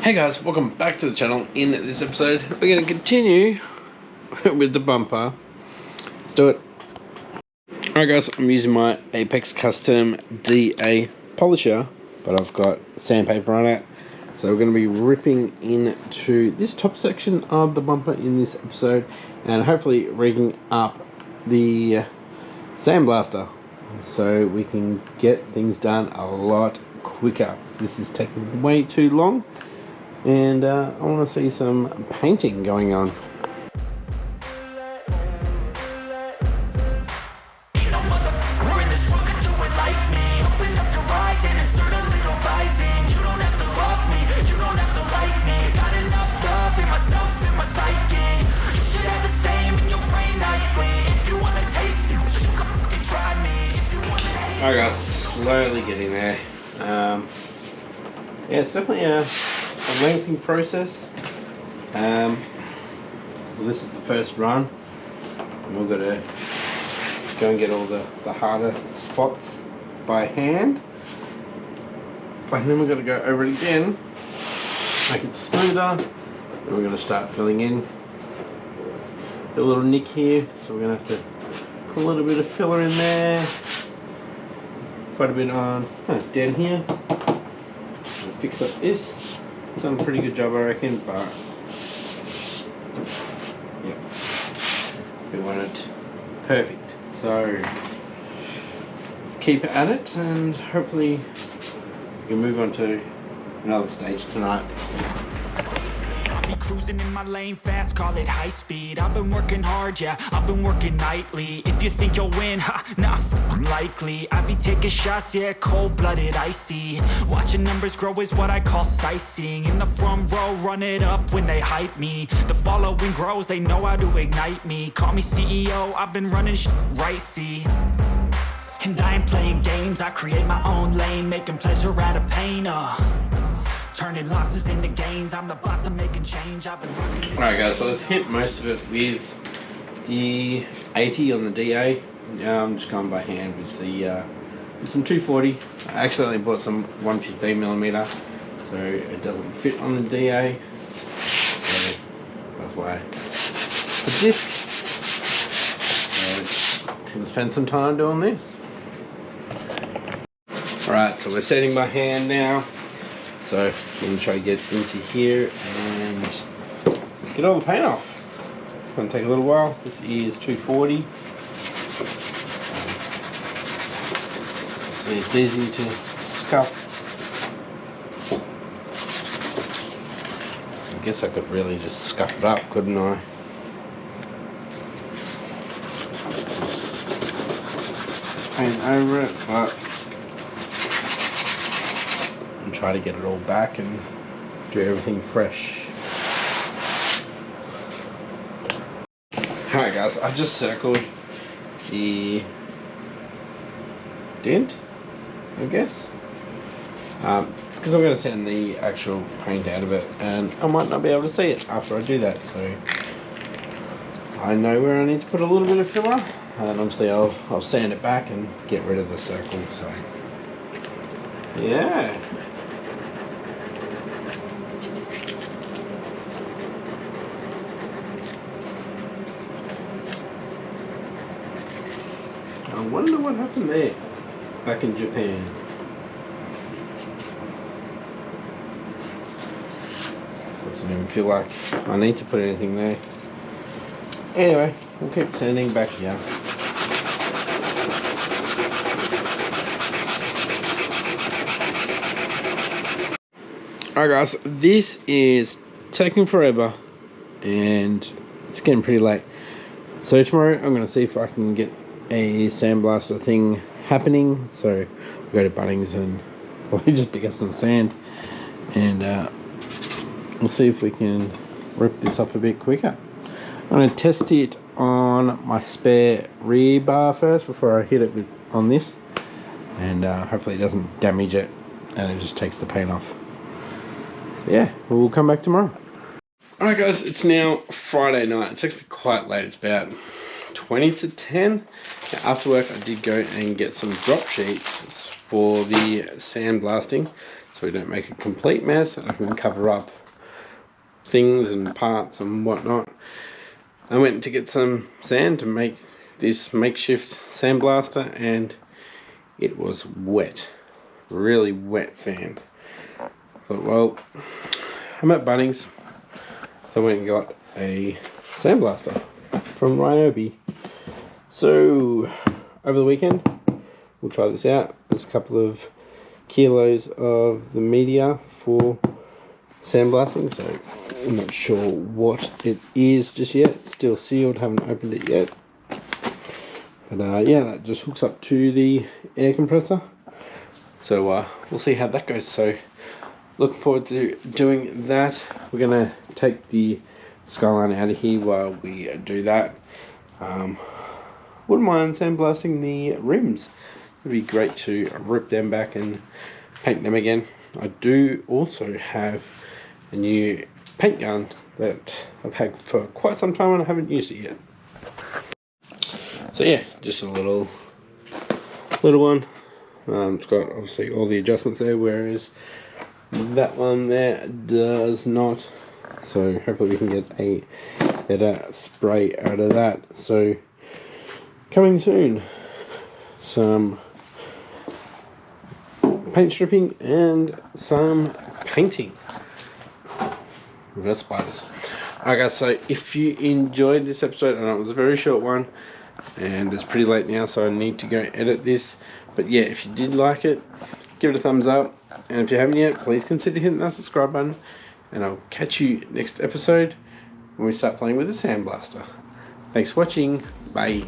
Hey guys, welcome back to the channel. In this episode, we're going to continue with the bumper. Let's do it. Alright guys, I'm using my Apex Custom DA polisher, but I've got sandpaper on it. So we're going to be ripping into this top section of the bumper in this episode, and hopefully rigging up the sandblaster so we can get things done a lot quicker. This is taking way too long. And I want to see some painting going on. Alright guys, slowly getting there. Yeah, it's definitely a lengthy process. Well, this is the first run, and we've got to go and get all the harder spots by hand, and then we've got to go over it again, make it smoother. Then we're going to start filling in. Got a little nick here, so we're going to have to put a little bit of filler in there, quite a bit on down here. Fix up this. Done a pretty good job, I reckon, but yeah, we want it perfect. So let's keep at it, and hopefully we can move on to another stage tonight. Cruising in my lane fast, call it high speed. I've been working hard, yeah, I've been working nightly. If you think you'll win, ha, nah, likely. I be taking shots, yeah, cold-blooded, icy. Watching numbers grow is what I call sightseeing. In the front row, run it up when they hype me. The following grows, they know how to ignite me. Call me CEO, I've been running right, see. And I ain't playing games, I create my own lane, making pleasure out of pain, turning losses into gains. I'm the boss, I'm making change. I've been rocking. Alright guys, so I've hit most of it with the 80 on the DA. Now I'm just going by hand with the with some 240. I accidentally bought some 115mm, so it doesn't fit on the DA. So that's why I put this. So I'm gonna spend some time doing this. Alright, so we're setting by hand now. So I'm going to try to get into here and get all the paint off. It's going to take a little while. This is 240. So it's easy to scuff. I guess I could really just scuff it up, couldn't I? Paint over it, but try to get it all back and do everything fresh. Alright guys, I just circled the dent, I guess, because I'm going to send the actual paint out of it, and I might not be able to see it after I do that, so I know where I need to put a little bit of filler, and obviously I'll sand it back and get rid of the circle. So yeah. I wonder what happened there back in Japan. Doesn't even feel like I need to put anything there. Anyway, we'll keep sanding back here. Alright guys, this is taking forever and it's getting pretty late. So tomorrow I'm going to see if I can get a sandblaster thing happening. So we'll go to Bunnings and probably just pick up some sand, and we'll see if we can rip this off a bit quicker. I'm going to test it on my spare rear bar first before I hit it on this, and hopefully it doesn't damage it and it just takes the paint off. So yeah, we'll come back tomorrow. Alright guys, it's now Friday night. It's actually quite late. It's about 20 to 10. After work I did go and get some drop sheets for the sandblasting. so we don't make a complete mess, and I can cover up things and parts and whatnot. I went to get some sand to make this makeshift sandblaster, and it was wet, really wet sand. I thought, well, I'm at Bunnings, so I went and got a sandblaster from Ryobi. So over the weekend we'll try this out. There's a couple of kilos of the media for sandblasting, so I'm not sure what it is just yet. It's still sealed, haven't opened it yet. But yeah, that just hooks up to the air compressor. So we'll see how that goes. So looking forward to doing that. We're gonna take the Skyline out of here while we do that. Wouldn't mind sandblasting the rims. It'd be great to rip them back and paint them again. I do also have a new paint gun that I've had for quite some time and I haven't used it yet. So yeah, just a little one. It's got obviously all the adjustments there, whereas that one there does not. So hopefully we can get a better spray out of that. So coming soon, some paint stripping and some painting. We've got spiders. Alright guys, so if you enjoyed this episode, I know it was a very short one and it's pretty late now, so I need to go edit this. But yeah, if you did like it, give it a thumbs up, and if you haven't yet, please consider hitting that subscribe button, and I'll catch you next episode when we start playing with the sandblaster. Thanks for watching. Bye.